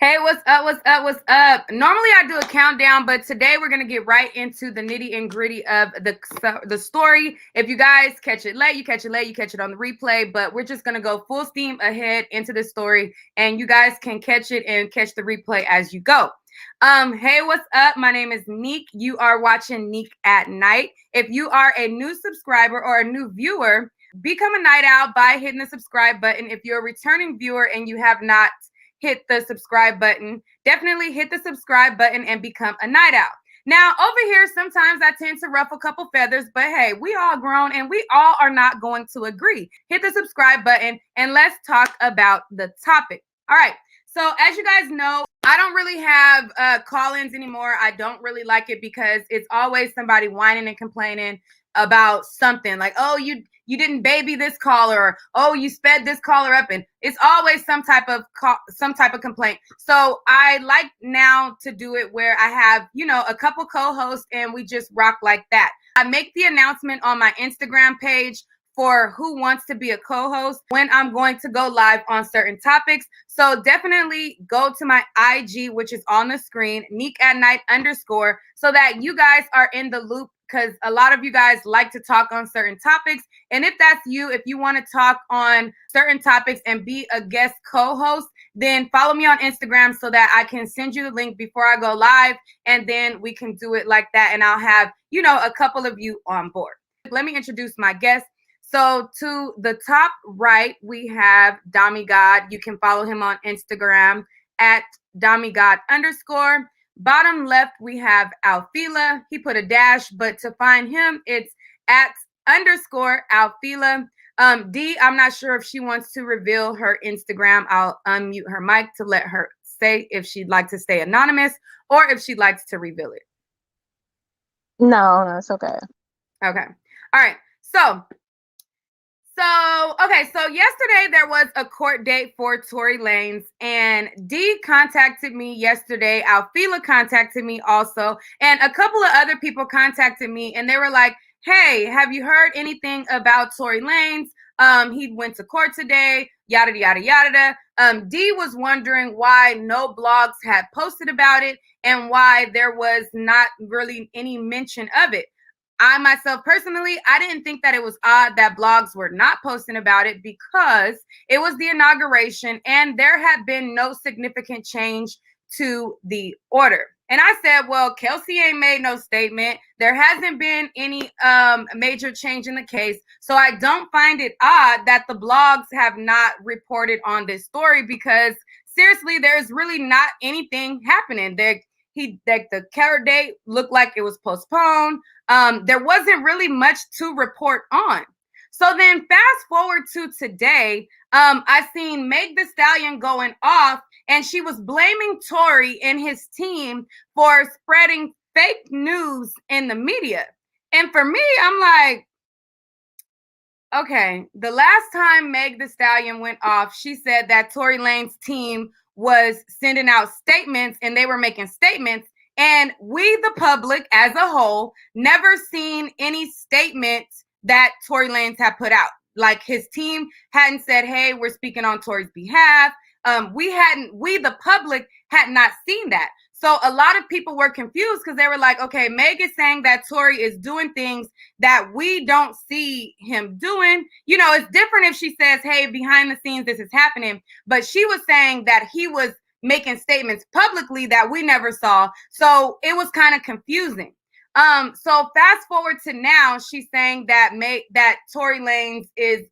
Hey, what's up? What's up? What's up? Normally I do a countdown, but today we're gonna get right into the nitty and gritty of the story. If you guys catch it late, you catch it late, you catch it on the replay. But we're just gonna go full steam ahead into the story, and you guys can catch it and catch the replay as you go. Hey, what's up? My name is Neek. You are watching Neek at Night. If you are a new subscriber or a new viewer, become a night owl by hitting the subscribe button. If you're a returning viewer and you have not hit the subscribe button, definitely hit the subscribe button and become a night owl. Now, over here, sometimes I tend to ruffle a couple feathers, but hey, we all grown and we all are not going to agree. Hit the subscribe button and let's talk about the topic. All right. So as you guys know, I don't really have call-ins anymore. I don't really like it because it's always somebody whining and complaining about something like, oh, you didn't baby this caller, or oh, you sped this caller up, and it's always some type of complaint. So I like now to do it where I have, a couple co-hosts and we just rock like that. I make the announcement on my Instagram page for who wants to be a co-host when I'm going to go live on certain topics. So definitely go to my IG, which is on the screen, Neek at Night _, so that you guys are in the loop, because a lot of you guys like to talk on certain topics. And if that's you, if you want to talk on certain topics and be a guest co-host, then follow me on Instagram so that I can send you the link before I go live, and then we can do it like that. And I'll have, a couple of you on board. Let me introduce my guest. So to the top right, we have Dami God. You can follow him on Instagram at DamiGod _. Bottom left, we have Alfila. He put a dash, but to find him, it's at _Alfila. D, I'm not sure if she wants to reveal her Instagram. I'll unmute her mic to let her say if she'd like to stay anonymous or if she'd like to reveal it. No, it's okay. Okay. All right. So yesterday there was a court date for Tory Lanez, and D contacted me yesterday. Alfila contacted me also, and a couple of other people contacted me, and they were like, hey, have you heard anything about Tory Lanez? He went to court today, yada, yada, yada. D was wondering why no blogs had posted about it and why there was not really any mention of it. I myself personally, I didn't think that it was odd that blogs were not posting about it because it was the inauguration and there had been no significant change to the order. And I said, well, Kelsey ain't made no statement. There hasn't been any major change in the case. So I don't find it odd that the blogs have not reported on this story, because seriously, there's really not anything happening. The court date looked like it was postponed. There wasn't really much to report on. So then fast forward to today, I seen Meg the Stallion going off, and she was blaming Tory and his team for spreading fake news in the media. And for me, I'm like, okay, the last time Meg the Stallion went off, she said that Tory Lanez's team was sending out statements and they were making statements. And we, the public as a whole, never seen any statements that Tory Lanez had put out. Like his team hadn't said, hey, we're speaking on Tory's behalf. We, the public, had not seen that. So a lot of people were confused because they were like, okay, Meg is saying that Tory is doing things that we don't see him doing. It's different if she says, hey, behind the scenes, this is happening. But she was saying that he was making statements publicly that we never saw. So it was kind of confusing. So fast forward to now, she's saying that Tory Lanez is,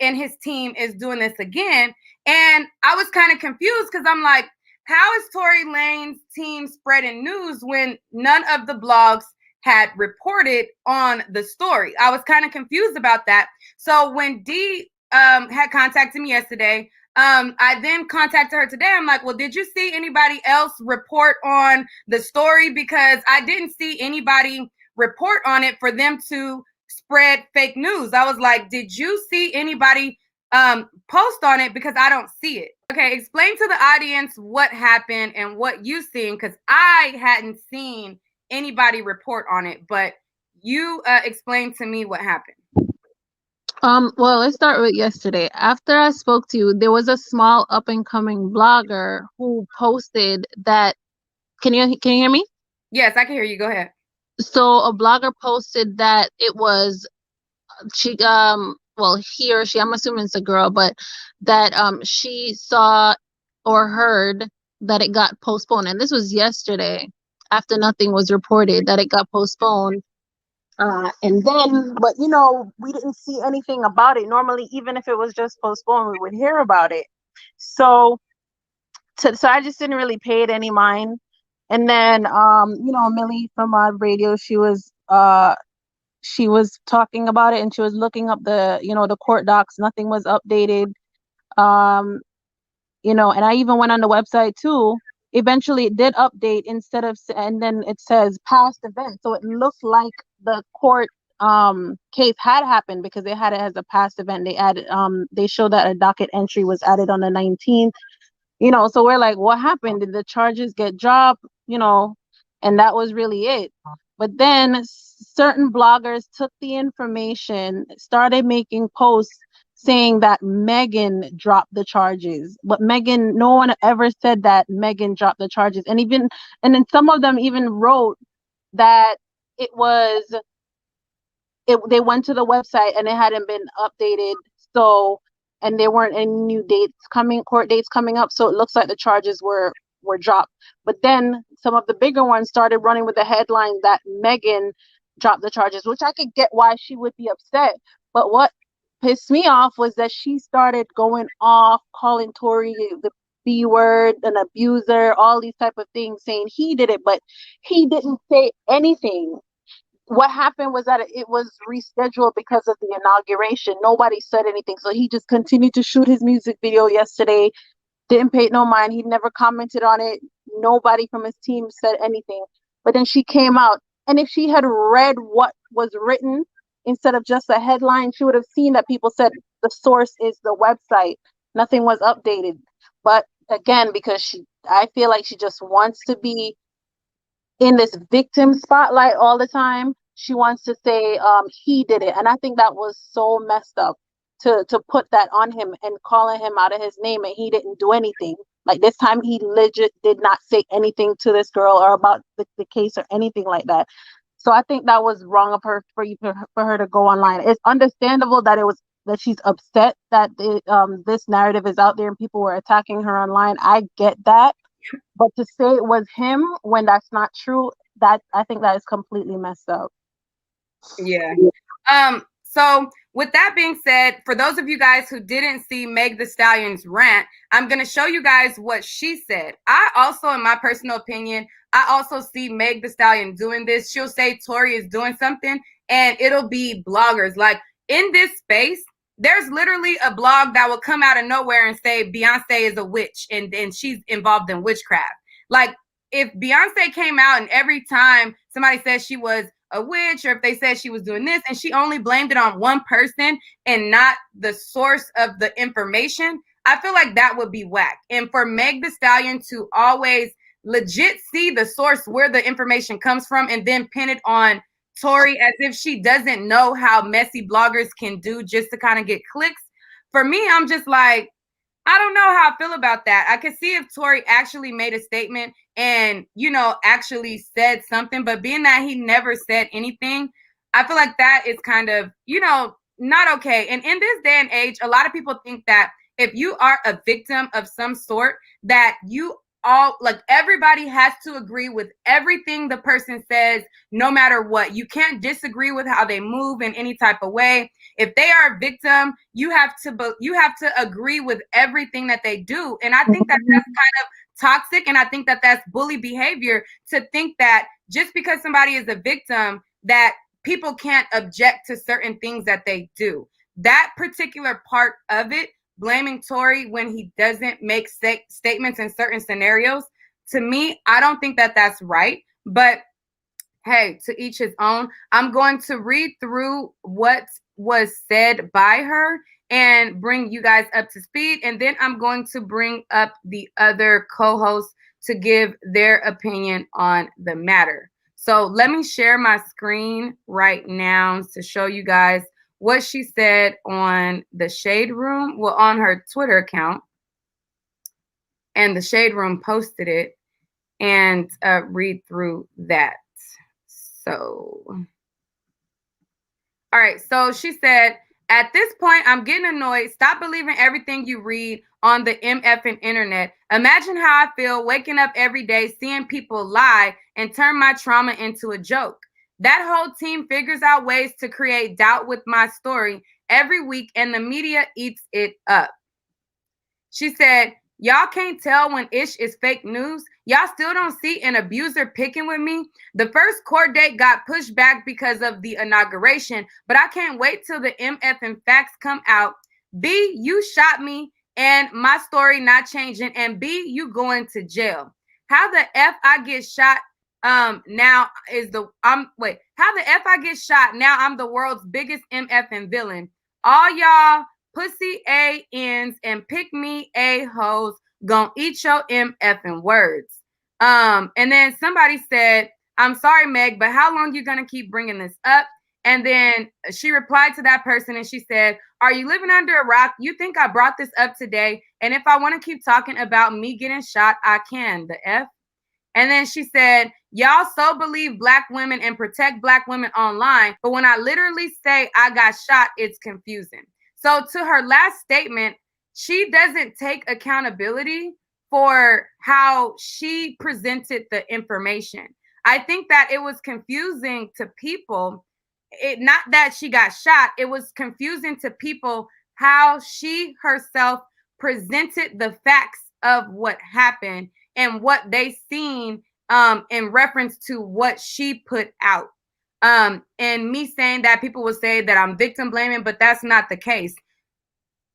and his team is doing this again. And I was kind of confused because I'm like, how is Tory Lanez's team spreading news when none of the blogs had reported on the story? I was kind of confused about that. So when D had contacted me yesterday, I then contacted her today. I'm like, well, did you see anybody else report on the story? Because I didn't see anybody report on it for them to spread fake news. I was like, did you see anybody post on it? Because I don't see it. Okay, explain to the audience what happened and what you seen, because I hadn't seen anybody report on it, but you explain to me what happened. Well, let's start with yesterday. After I spoke to you, there was a small up and coming blogger who posted that. Can you hear me? Yes, I can hear you. Go ahead. So a blogger posted that it was she well, he or she, I'm assuming it's a girl, but that she saw or heard that it got postponed, and this was yesterday after nothing was reported that it got postponed. And then, but we didn't see anything about it. Normally, even if it was just postponed, we would hear about it. So, so I just didn't really pay it any mind. And then, Millie from our radio, she was talking about it, and she was looking up the court docs. Nothing was updated. Um, and I even went on the website too. Eventually it did update and then it says past event. So it looked like the court case had happened because they had it as a past event. They showed that a docket entry was added on the 19th. So we're like, what happened? Did the charges get dropped? And that was really it. But then certain bloggers took the information, started making posts saying that Megan dropped the charges. But Megan, no one ever said that Megan dropped the charges. And then some of them even wrote that it was they went to the website and it hadn't been updated. So, and there weren't any new court dates coming up. So it looks like the charges were dropped. But then some of the bigger ones started running with the headline that Megan dropped the charges, which I could get why she would be upset. But what pissed me off was that she started going off, calling Tory the B word, an abuser, all these type of things, saying he did it, but he didn't say anything. What happened was that it was rescheduled because of the inauguration. Nobody said anything. So he just continued to shoot his music video yesterday, didn't pay no mind. He never commented on it. Nobody from his team said anything. But then she came out. And if she had read what was written instead of just a headline, she would have seen that people said the source is the website. Nothing was updated. But again, because I feel like she just wants to be in this victim spotlight all the time. She wants to say he did it, and I think that was so messed up to put that on him and calling him out of his name, and he didn't do anything. Like this time, he legit did not say anything to this girl or about the case or anything like that. So I think that was wrong of her for her to go online. It's understandable that she's upset that this narrative is out there and people were attacking her online. I get that. But to say it was him when that's not true, that I think that is completely messed up. Yeah. So with that being said, for those of you guys who didn't see Meg the Stallion's rant, I'm going to show you guys what she said. I also, in my personal opinion, I also see Meg the Stallion doing this. She'll say Tory is doing something and it'll be bloggers. Like in this space, there's literally a blog that will come out of nowhere and say Beyonce is a witch and she's involved in witchcraft. Like if Beyonce came out and every time somebody says she was a witch or if they said she was doing this and she only blamed it on one person and not the source of the information, I feel like that would be whack. And for Meg the Stallion to always legit see the source where the information comes from and then pin it on Tory as if she doesn't know how messy bloggers can do just to kind of get clicks. For me, I'm just like, I don't know how I feel about that. I could see if Tory actually made a statement and, actually said something, but being that he never said anything, I feel like that is kind of, not okay. And in this day and age, a lot of people think that if you are a victim of some sort, that you all like everybody has to agree with everything the person says, no matter what. You can't disagree with how they move in any type of way. If they are a victim, you have to agree with everything that they do. And I think that that's kind of toxic, and I think that that's bully behavior to think that just because somebody is a victim that people can't object to certain things that they do. That particular part of it, blaming Tory when he doesn't make statements in certain scenarios, to me, I don't think that that's right. But hey, to each his own. I'm going to read through what was said by her and bring you guys up to speed. And then I'm going to bring up the other co-hosts to give their opinion on the matter. So let me share my screen right now to show you guys what she said on the Shade Room, well, on her Twitter account. And the Shade Room posted it, and read through that. So, all right. So she said, at this point, I'm getting annoyed. Stop believing everything you read on the MFing internet. Imagine how I feel waking up every day seeing people lie and turn my trauma into a joke. That whole team figures out ways to create doubt with my story every week, and the media eats it up. She said, y'all can't tell when ish is fake news. Y'all still don't see an abuser picking with me. The first court date got pushed back because of the inauguration, but I can't wait till the MF and facts come out. B, you shot me and my story not changing. And B, you going to jail. How the F I get shot now is the how the F I get shot now I'm the world's biggest MF and villain. All y'all pussy A-ins and pick me A-hoes gonna eat your MFing words. And then somebody said, I'm sorry, Meg, but how long you gonna keep bringing this up? And then she replied to that person and she said, are you living under a rock? You think I brought this up today? And if I want to keep talking about me getting shot, I can. The F. And then she said, y'all so believe black women and protect black women online, but when I literally say I got shot, it's confusing. So to her last statement, she doesn't take accountability for how she presented the information. I think that it was confusing to people. Not that she got shot, it was confusing to people how she herself presented the facts of what happened and what they seen in reference to what she put out. And me saying that, people will say that I'm victim blaming, but that's not the case.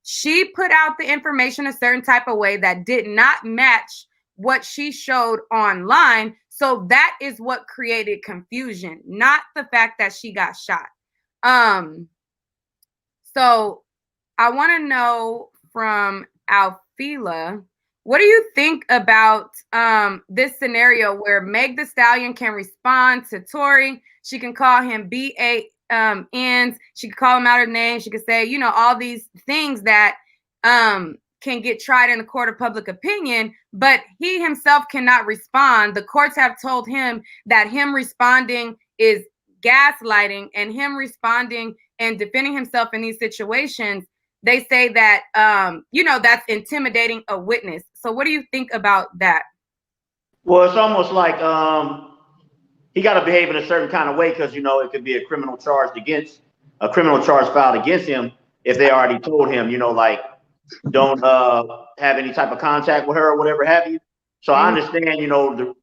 She put out the information a certain type of way that did not match what she showed online. So that is what created confusion, not the fact that she got shot. So I want to know from Alfila, what do you think about this scenario where Meg the Stallion can respond to Tory? She can call him B-A-Ns. She can call him out her name. She could say, all these things that can get tried in the court of public opinion, but he himself cannot respond. The courts have told him that him responding is gaslighting, and him responding and defending himself in these situations, they say that, that's intimidating a witness. So what do you think about that? Well, it's almost like he got to behave in a certain kind of way because, it could be a criminal charge filed against him if they already told him, don't have any type of contact with her or whatever have you. So I understand, the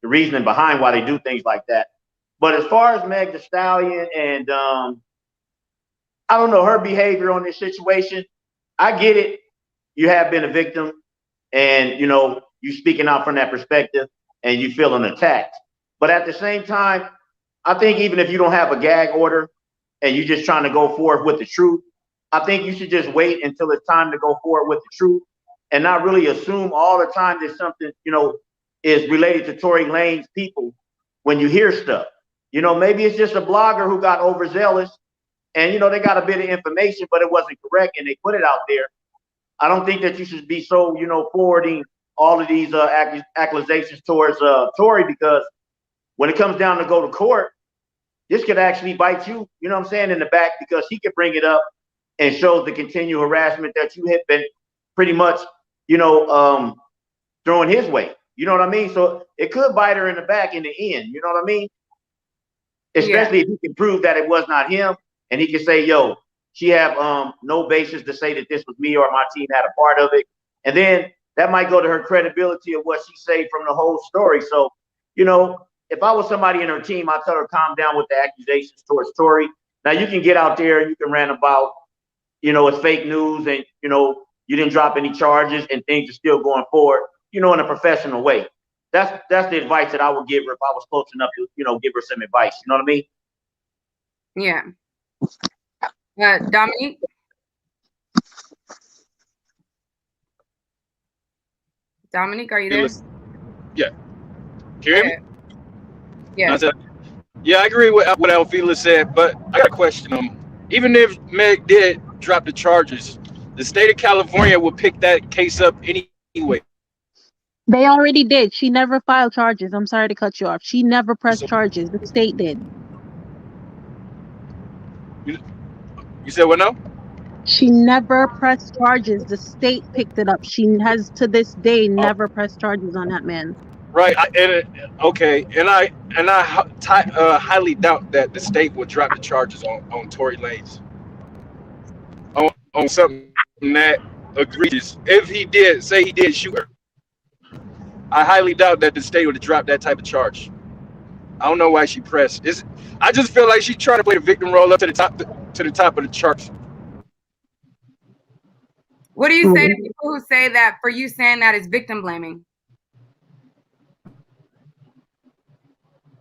reasoning behind why they do things like that. But as far as Meg the Stallion and I don't know, her behavior on this situation, I get it. You have been a victim and, you speaking out from that perspective and you feeling attacked. But at the same time, I think even if you don't have a gag order and you're just trying to go forward with the truth, I think you should just wait until it's time to go forward with the truth and not really assume all the time that something, is related to Tory Lanez people when you hear stuff. Maybe it's just a blogger who got overzealous and, they got a bit of information, but it wasn't correct and they put it out there. I don't think that you should be so, forwarding all of these accusations towards Tory, because when it comes down to go to court, this could actually bite you, in the back, because he could bring it up and show the continued harassment that you had been pretty much, throwing his way. You know what I mean? So it could bite her in the back in the end. You know what I mean? Especially if he can prove that it was not him, and he can say, yo, she have no basis to say that this was me or my team had a part of it. And then that might go to her credibility of what she said from the whole story. So, if I was somebody in her team, I'd tell her calm down with the accusations towards Tory. Now you can get out there and you can rant about, it's fake news and, you didn't drop any charges and things are still going forward, in a professional way. That's the advice that I would give her if I was close enough to, give her some advice. You know what I mean? Yeah. Dominique? Dominique, are you there? Yeah. Can you hear me? Yeah. Yeah, I agree with what Alfila said, but I got a question. even if Meg did drop the charges, the state of California would pick that case up anyway. They already did. She never filed charges. I'm sorry to cut you off. She never pressed So charges. The state did. you, you said what now? She never pressed charges. The state picked it up. She has to this day Oh, never pressed charges on that man. right. Okay, and I highly doubt that the state would drop the charges on Tory Lanez on something that egregious. If he did say he did shoot her, I highly doubt that the state would have dropped that type of charge. I don't know why she pressed. I just feel like she's trying to play the victim role up to the top of the charts. What do you say to people who say that for you saying that is victim blaming?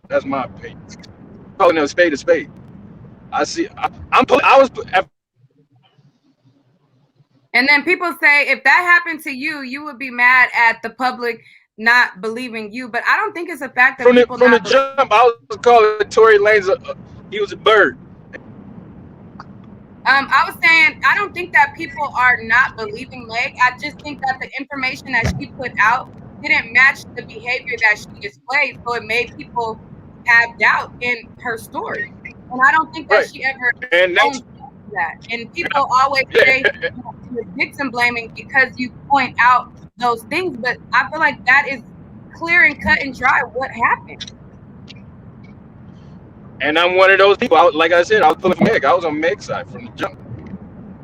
That's my opinion. Calling a spade a spade. I see. I was. And then people say if that happened to you, you would be mad at the public not believing you. But I don't think it's a fact that From people the not believe. jump, I was calling Tory Lanez he was a bird. I was saying I don't think that people are not believing Meg. I just think that the information that she put out didn't match the behavior that she displayed, so it made people have doubt in her story. And I don't think that Right. she ever And that's owned that. And people always say you're victim blaming because you point out those things, but I feel like that is clear and cut and dry what happened. and I'm one of those people. Like I said, I was pulling for Meg. I was on Meg's side from the jump.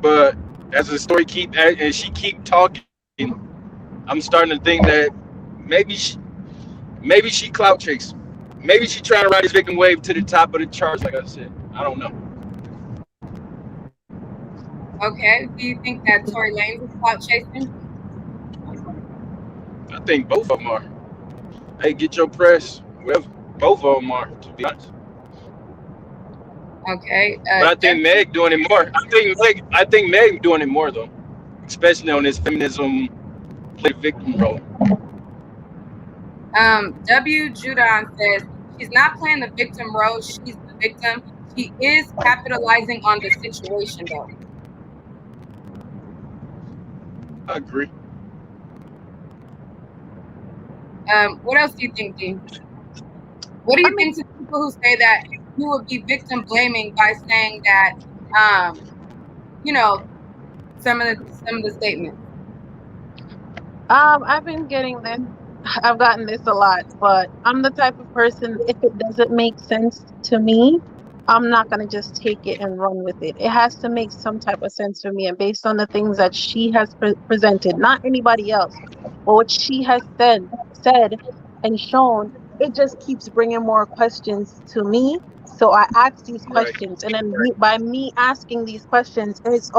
But as the story and she keep talking, I'm starting to think that maybe she clout chase. Maybe she trying to ride this victim wave to the top of the charts. Like I said, I don't know. Okay. Do you think that Tory Lanez is clout chasing? I think both of them are. Hey, get your press. Well, both of them are, to be honest. Okay. But I think Meg doing it more. I think Meg doing it more though, especially on this feminism play victim role. W. Judon says she's not playing the victim role. She's the victim. She is capitalizing on the situation, though. I agree. What else do you think, Dean? What do you think to people who say that you would be victim blaming by saying that, some of the statements? I've been getting this. I've gotten this a lot, but I'm the type of person, if it doesn't make sense to me, I'm not going to just take it and run with it. It has to make some type of sense for me. And based on the things that she has presented, not anybody else, but what she has said and shown, it just keeps bringing more questions to me. So I ask these questions. And then by me asking these questions, it's,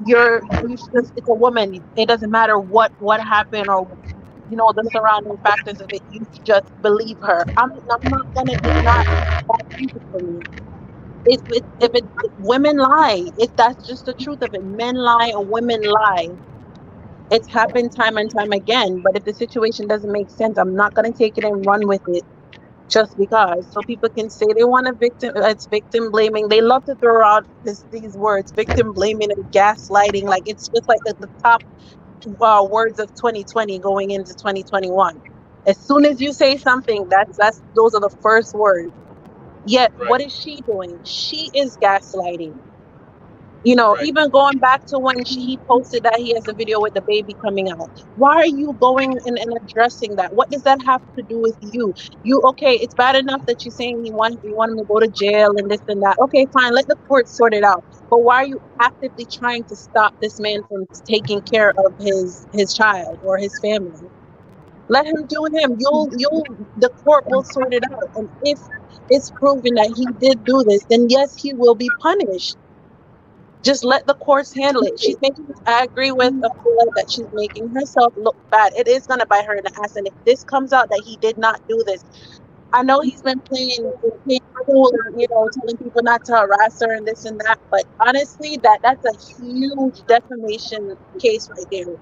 it's a woman. It doesn't matter what happened or the surrounding factors of it. You just believe her. I'm not gonna. It's not that easy for me. If women lie, that's just the truth of it. Men lie or women lie. It's happened time and time again. But if the situation doesn't make sense, I'm not gonna take it and run with it just because. So people can say they want a victim. It's victim blaming. They love to throw out these words: victim blaming and gaslighting. Like it's just like the top words of 2020 going into 2021. As soon as you say something, those are the first words. Yet what is she doing? She is gaslighting. Even going back to when he posted that he has a video with the baby coming out. Why are you going and addressing that? What does that have to do with you? Okay, it's bad enough that you're saying you want him to go to jail and this and that. Okay, fine, let the court sort it out. But why are you actively trying to stop this man from taking care of his child or his family? Let him do him. The court will sort it out. And if it's proven that he did do this, then yes, he will be punished. Just let the courts handle it. I agree with Afua that she's making herself look bad. It is going to bite her in the ass. And if this comes out that he did not do this, I know he's been playing cool and, telling people not to harass her and this and that. But honestly, that's a huge defamation case right there.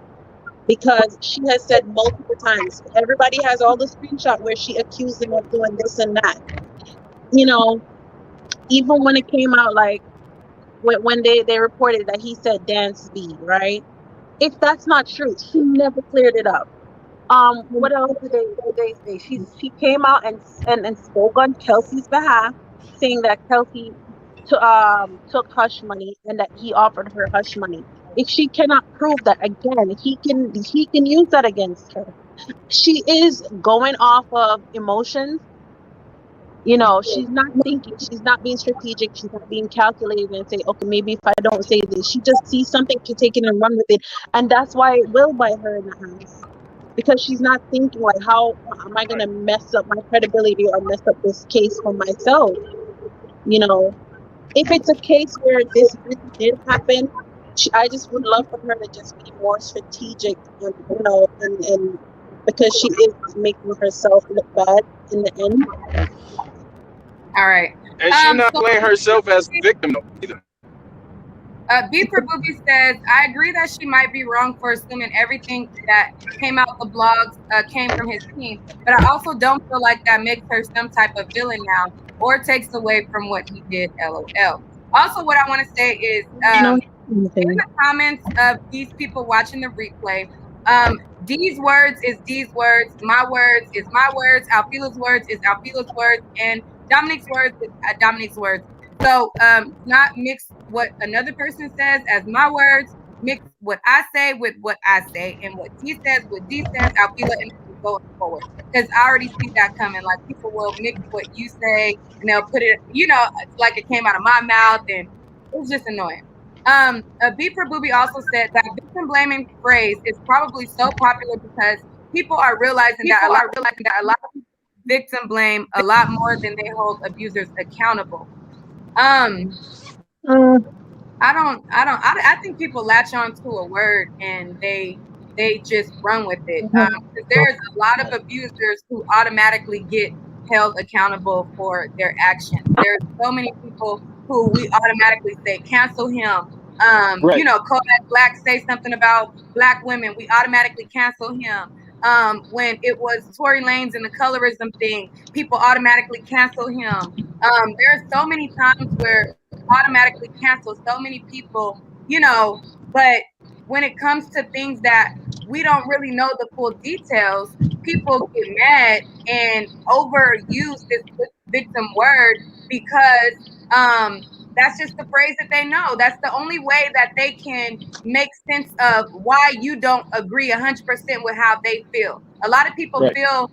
Because she has said multiple times, everybody has all the screenshot where she accused him of doing this and that. Even when it came out, like, when they reported that he said dance speed, right? If that's not true, she never cleared it up. What else did they say? She came out and spoke on Kelsey's behalf, saying that Kelsey took hush money and that he offered her hush money. If she cannot prove that, again, he can use that against her. She is going off of emotions. You know, she's not thinking, she's not being strategic, she's not being calculated and say, okay, maybe if I don't say this, she just sees something, she take it and run with it. And that's why it will bite her in the ass. Because she's not thinking like, how am I gonna mess up my credibility or mess up this case for myself? You know, if it's a case where this really did happen, I just would love for her to just be more strategic and, you know, and because she is making herself look bad in the end. All right. And she's not playing herself as a victim either. B for Booby says, I agree that she might be wrong for assuming everything that came out the blogs came from his team, but I also don't feel like that makes her some type of villain now or takes away from what he did, LOL. Also, what I want to say is, in the comments of these people watching the replay, D's words is D's words, my words is my words, Alfila's words is Alfila's words, and Dominique's words is Dominique's words. So not mix what another person says as my words, mix what I say with what I say, and what D says with D says, Alfila, and going forward. Because I already see that coming. Like, people will mix what you say and they'll put it, you know, like it came out of my mouth, and it's just annoying. B for Booby also said that victim blaming phrase is probably so popular because people are realizing that a lot of people victim blame a lot more than they hold abusers accountable. I think people latch on to a word and they just run with it. There's a lot of abusers who automatically get held accountable for their actions. There's so many people who we automatically say cancel him. Right. You know, Kodak Black say something about Black women, we automatically cancel him. When it was Tory Lanez and the colorism thing, people automatically cancel him. There's so many times where automatically cancel so many people, you know, but when it comes to things that we don't really know the full details, people get mad and overuse this victim word because that's just the phrase that they know. That's the only way that they can make sense of why you don't agree 100% with how they feel. A lot of people feel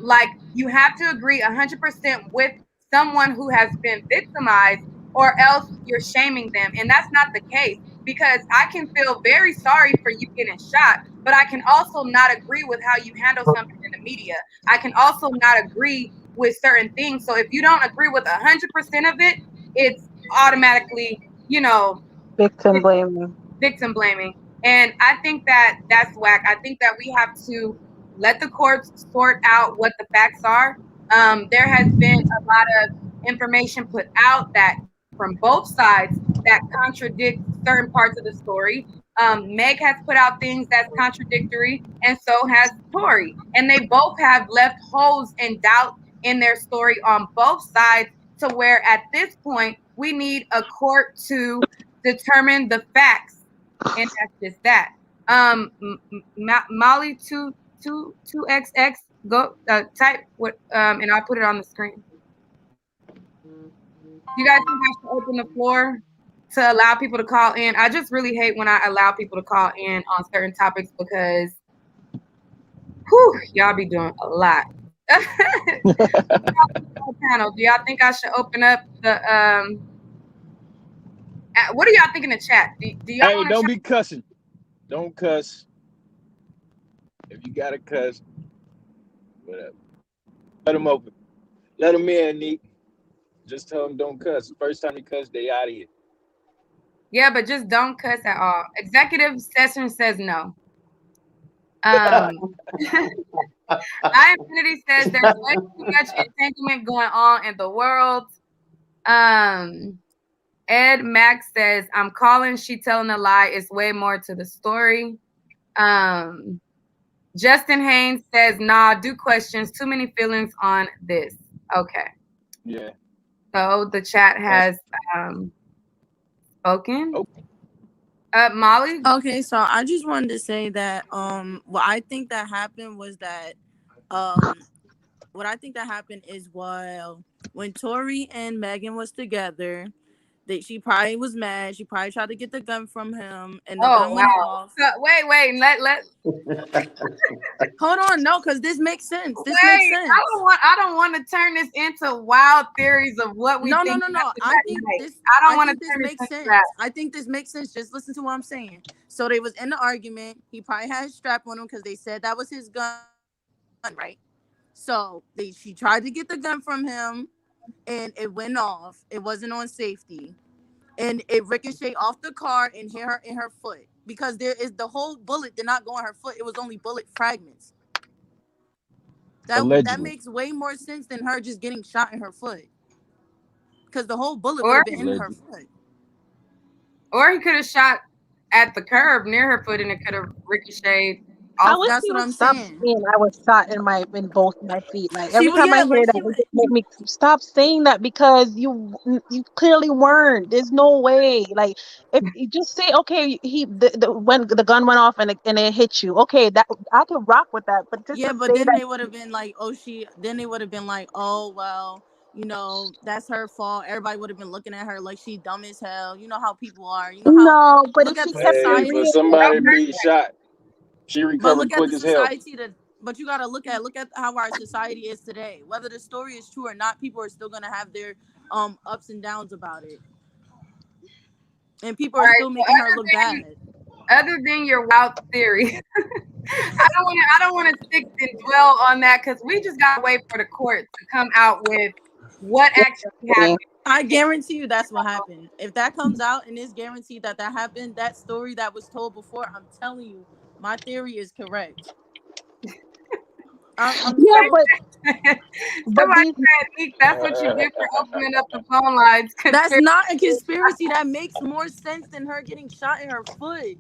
like you have to agree 100% with someone who has been victimized, or else you're shaming them. And that's not the case, because I can feel very sorry for you getting shot, but I can also not agree with how you handle something in the media. I can also not agree with certain things. So if you don't agree with 100% of it, it's automatically, you know, victim blaming. And I think that that's whack. I think that we have to let the courts sort out what the facts are. There has been a lot of information put out that from both sides that contradict certain parts of the story. Meg has put out things that's contradictory, and so has Tory. And they both have left holes and doubt in their story on both sides, to where at this point we need a court to determine the facts, and that's just that. Molly 2XX, go type what, and I'll put it on the screen. You guys think I should open the floor to allow people to call in? I just really hate when I allow people to call in on certain topics because, y'all be doing a lot. Panel, do y'all think I should open up the what do y'all think in the chat? Do y'all don't be cussing. Don't cuss. If you gotta cuss, whatever. Let them open. Let them in, Neat. Just tell them don't cuss. First time you cuss, they out of here. Yeah, but just don't cuss at all. Executive session says no. I Infinity says there's way too much entanglement going on in the world. Ed Max says, I'm calling, she telling a lie. It's way more to the story. Justin Haynes says, nah, do questions. Too many feelings on this. Okay. Yeah. So the chat has Spoken. Oh. Molly. Okay, so I just wanted to say that what I think that happened was that um what I think that happened is when Tory and Megan was together, that she probably was mad. She probably tried to get the gun from him, and the Oh gun went wow. off. Wait. Let. Hold on, no, because this makes sense. This Wait, makes sense. I don't want to turn this into wild theories of what we No. think. I think this. I don't I want to think this turn this makes into sense. that. I think this makes sense. Just listen to what I'm saying. So they was in the argument. He probably had his strap on him because they said that was his gun, right? So she tried to get the gun from him, and it went off. It wasn't on safety, and it ricocheted off the car and hit her in her foot because the whole bullet did not go in her foot. It was only bullet fragments. That Allegedly. makes way more sense than her just getting shot in her foot, because the whole bullet Or- would have been in her Allegedly. foot. Or he could have shot at the curb near her foot, and it could have ricocheted. I Off. wish That's he what would I'm stop saying. saying I was shot in both my feet. Like every She time I yeah, hear like that, she it just make me stop saying that because you clearly weren't. There's no way. Like if you just say okay, when the gun went off and it hit you, okay, that I could rock with that. But just yeah, to but say then that they would have been like, then they would have been like, oh well, that's her fault. Everybody would have been looking at her like she dumb as hell. You know how people are. You know how no, but look if at she the kept it Hey, society. for real, somebody being shot, she But recovered look at quick the as hell. society but you gotta look at how our society is today. Whether the story is true or not, people are still gonna have their ups and downs about it, and people All are right. still So making her look bad. other than your wild theory, I don't want to stick and dwell on that because we just gotta wait for the court to come out with what actually happened. I guarantee you that's what happened. If that comes out and it's guaranteed that happened, that story that was told before, I'm telling you, my theory is correct. I'm yeah, so but Somebody these said, Nick, that's what you get for opening up the phone lines. that's not a conspiracy. That makes more sense than her getting shot in her foot.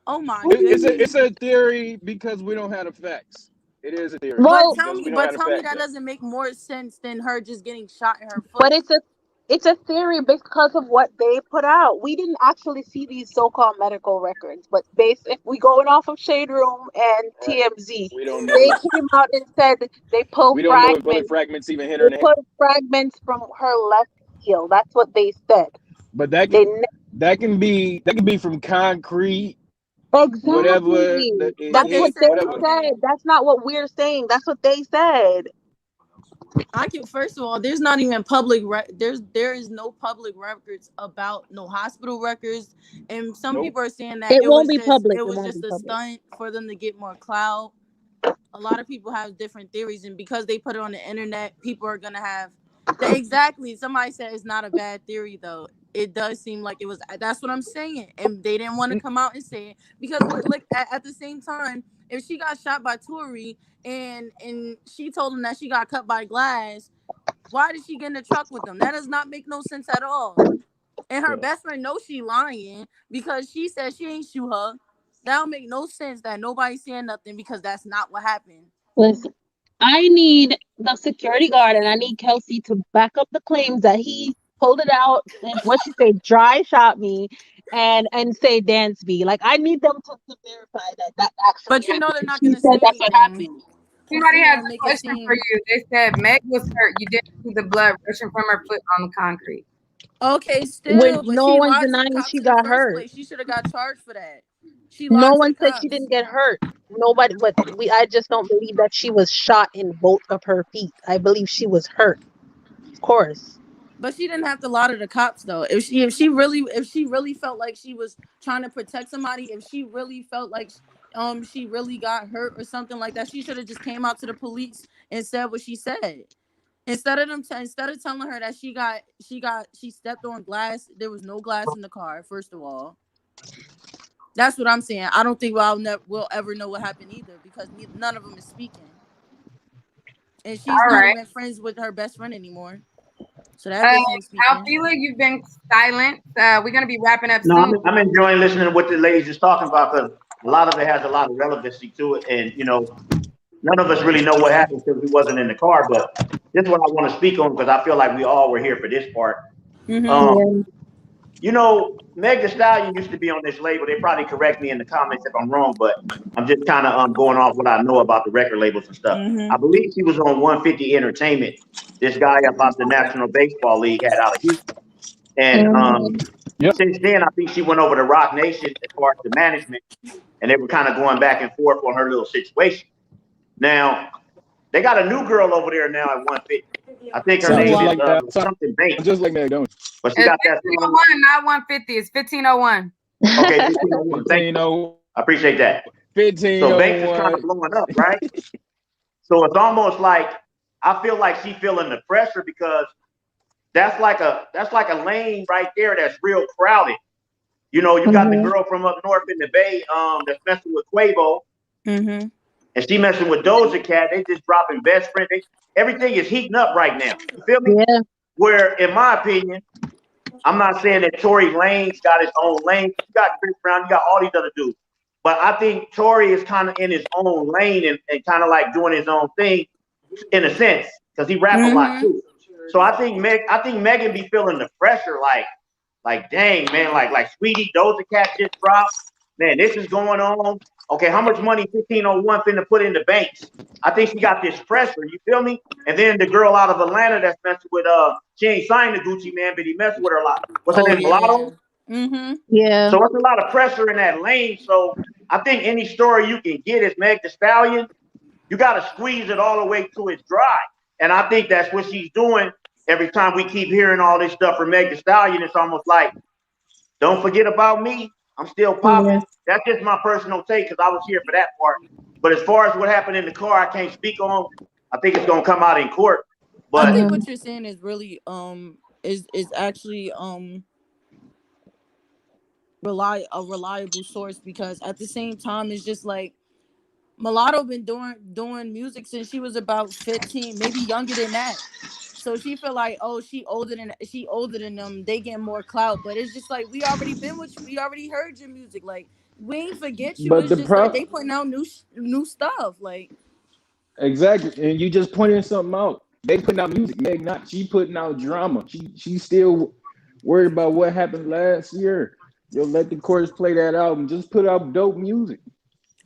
Oh my It's goodness. a theory because we don't have the facts. It is a theory But well, tell because me, we don't have the that facts. doesn't make more sense than her just getting shot in her but foot. it's a theory because of what they put out. We didn't actually see these so-called medical records, but if we going off of Shade Room and TMZ, We don't they know. came out and said they pull We don't know if bullet fragments. fragments even hit her They in the head. pulled fragments from her left heel. That's what they said. But They that can be from concrete, whatever exactly. it But That's they what hit, said, they whatever. okay, said. That's not what we're saying. That's what they said. first of all, there's not even there is no public records about no hospital records, and some Nope. people are saying that It won't be public. it It was won't be just a public. stunt for them to get more clout. A lot of people have different theories, and because they put it on the internet, people are gonna have exactly. Somebody said it's not a bad theory though. It does seem like it was. That's what I'm saying, and they didn't want to come out and say it because look at the same time, if she got shot by Tory and she told him that she got cut by glass, why did she get in the truck with them? That does not make no sense at all. And her best friend knows she lying because she said she ain't shoot her. That don't make no sense that nobody's saying nothing because that's not what happened. Listen, I need the security guard and I need Kelsey to back up the claims that he pulled it out and what she said, dry shot me and say Dansby. Like I need them to verify that actually But you know they're happened. not She gonna said say that's what anything. happened. They're Somebody still has gonna a make it question for seem you. They said Meg was hurt. You didn't see the blood rushing from her foot on the concrete. okay When still, but no she one's lied to the denying cops she in the got first hurt. place. She should have got charged for that. She No lied to the one said she cops. didn't get hurt. Nobody, but I just don't believe that she was shot in both of her feet. I believe she was hurt. Of course. But she didn't have to lie to the cops though. If she really felt like she was trying to protect somebody, if she really felt like she really got hurt or something like that, she should have just came out to the police and said what she said. Instead of telling her that she stepped on glass, there was no glass in the car. First of all, that's what I'm saying. I don't think we'll ever know what happened either because none of them is speaking, and she's All not right. even friends with her best friend anymore. So that bitch ain't speaking. Alfila, you've been silent. We're gonna be wrapping up No, soon. I'm enjoying listening to what the ladies is talking about because a lot of it has a lot of relevancy to it, and none of us really know what happened because we wasn't in the car. But this is what I want to speak on because I feel like we all were here for this part. Mm-hmm. Um, Yeah. You know, Meg Thee Stallion used to be on this label. They probably correct me in the comments if I'm wrong, but I'm just kind of going off what I know about the record labels and stuff. Mm-hmm. I believe she was on 150 Entertainment. This guy about the National Baseball League had out of Houston, and Yep. since then I think she went over to Rock Nation as far as the management, and they were kind of going back and forth on her little situation. Now they got a new girl over there now at 150. I think her Sounds name just is like that. something Banks, Just like Meg, don't it? but she It's got that 1501, not 150. It's 1501. Okay, 1501. Thank you. 1501. I appreciate that. 1501. So Banks is kind of blowing up, right? So it's almost like I feel like she feeling the pressure because that's like a lane right there that's real crowded. You know, you got the girl from up north in the Bay that's messing with Quavo, Mm-hmm. and she messing with Doja Cat. They just dropping best friend. Everything is heating up right now. You feel me? Yeah. Where, in my opinion, I'm not saying that Tory Lanez got his own lane. You got Chris Brown, you got all these other dudes. But I think Tory is kind of in his own lane and kind of like doing his own thing in a sense, because he rap a lot too. So I think Megan be feeling the pressure, like dang man, like Sweetie Doja Cat just dropped. Man, this is going on. Okay, how much money 1501 finna put in the banks? I think she got this pressure, you feel me? And then the girl out of Atlanta that's messing with she ain't signed the Gucci man, but he messed with her a lot. What's her name? Mulatto? Mm-hmm. Yeah. So it's a lot of pressure in that lane. So I think any story you can get is Meg Thee Stallion. You got to squeeze it all the way to its dry. And I think that's what she's doing. Every time we keep hearing all this stuff from Meg Thee Stallion, it's almost like, don't forget about me. I'm still popping. Yeah. That's just my personal take because I was here for that part. But as far as what happened in the car, I can't speak on. I think it's gonna come out in court. But I think what you're saying is really is actually a reliable source, because at the same time it's just like Mulatto been doing music since she was about 15, maybe younger than that. So she feel like, oh, she older than them. They get more clout, but it's just like we already been with you. We already heard your music. Like we ain't forget you. But It's the just like problem, they putting out new stuff. Like exactly, and you just pointed something out. They putting out music. Meg not. She putting out drama. She still worried about what happened last year. Yo, let the courts play that album. Just put out dope music.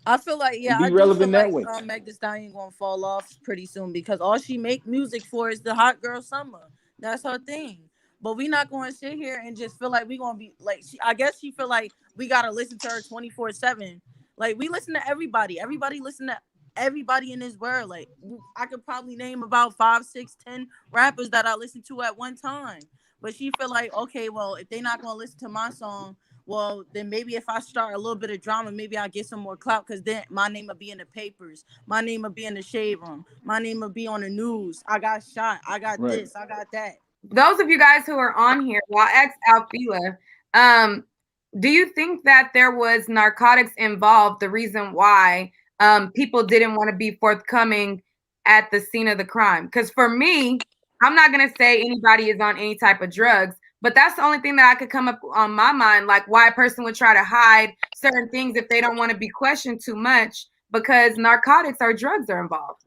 I feel like, yeah, Be I do feel relevant that like way. Meg Thee Stallion gonna fall off pretty soon, because all she make music for is the hot girl summer. That's her thing. But we not going to sit here and just feel like we gonna be like. I guess she feel like we gotta listen to her 24/7. Like we listen to everybody. Everybody listen to everybody in this world. Like I could probably name about 5, 6, 10 rappers that I listen to at one time. But she feel like, okay, well, if they not gonna listen to my song, well, then maybe if I start a little bit of drama, maybe I'll get some more clout, because then my name will be in the papers. My name will be in the shade room. My name will be on the news. I got shot. I got this. I got that. Those of you guys who are on here, well, I asked Alfila, do you think that there was narcotics involved, the reason why people didn't want to be forthcoming at the scene of the crime? Because for me, I'm not going to say anybody is on any type of drugs, but that's the only thing that I could come up on my mind, like why a person would try to hide certain things if they don't want to be questioned too much, because narcotics or drugs are involved.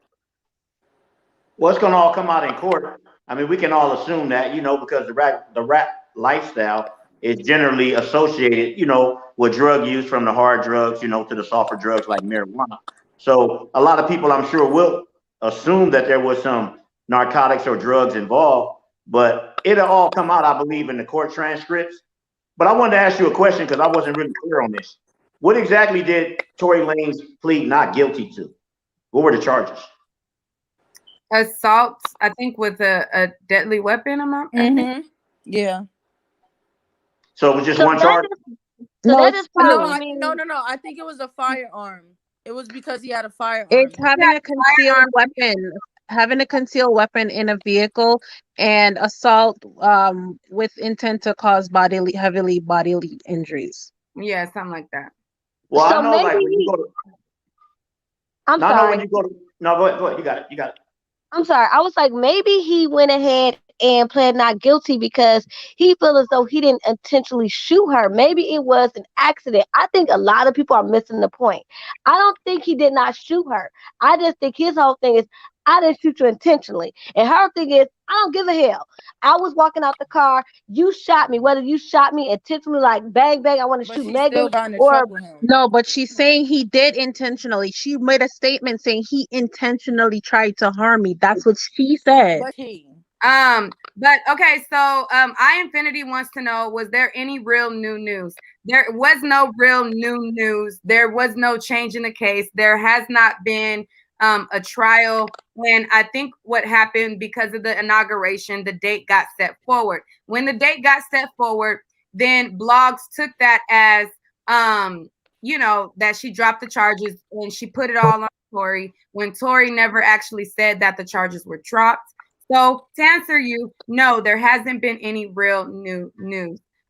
Well, it's gonna all come out in court. I mean, we can all assume that, you know, because the rap lifestyle is generally associated, you know, with drug use, from the hard drugs, you know, to the softer drugs like marijuana. So a lot of people, I'm sure, will assume that there was some narcotics or drugs involved, but it'll all come out, I believe, in the court transcripts. But I wanted to ask you a question because I wasn't really clear on this. What exactly did Tory Lanez plead not guilty to? What were the charges? Assault, I think, with a deadly weapon. Yeah. So it was just So one that charge? So that No, is probably no. I think it was a firearm. It was because he had a firearm. it's having a concealed weapon, having a concealed weapon in a vehicle, and assault with intent to cause heavily bodily injuries. Yeah, something like that. Well, So I know, like maybe when you go to, I'm no, I know sorry. when you go to, no, go ahead, go ahead. You got it. I'm sorry. I was like, maybe he went ahead and pled not guilty because he felt as though he didn't intentionally shoot her. Maybe it was an accident. I think a lot of people are missing the point. I don't think he did not shoot her. I just think his whole thing is, I didn't shoot you intentionally. And her thing is, I don't give a hell. I was walking out the car. You shot me. Whether you shot me intentionally, like bang, bang, I want to But shoot she still Megan, got in the or truck with him. No, but she's saying he did intentionally. She made a statement saying he intentionally tried to harm me. That's what she said. But he. But okay, so Infinity wants to know, was there any real new news? There was no real new news. There was no change in the case. There has not been a trial. And I think what happened because of the inauguration, the date got set forward. When the date got set forward, then blogs took that as you know, that she dropped the charges and she put it all on Tory, when Tory never actually said that the charges were dropped. So to answer you, no, there hasn't been any real new news.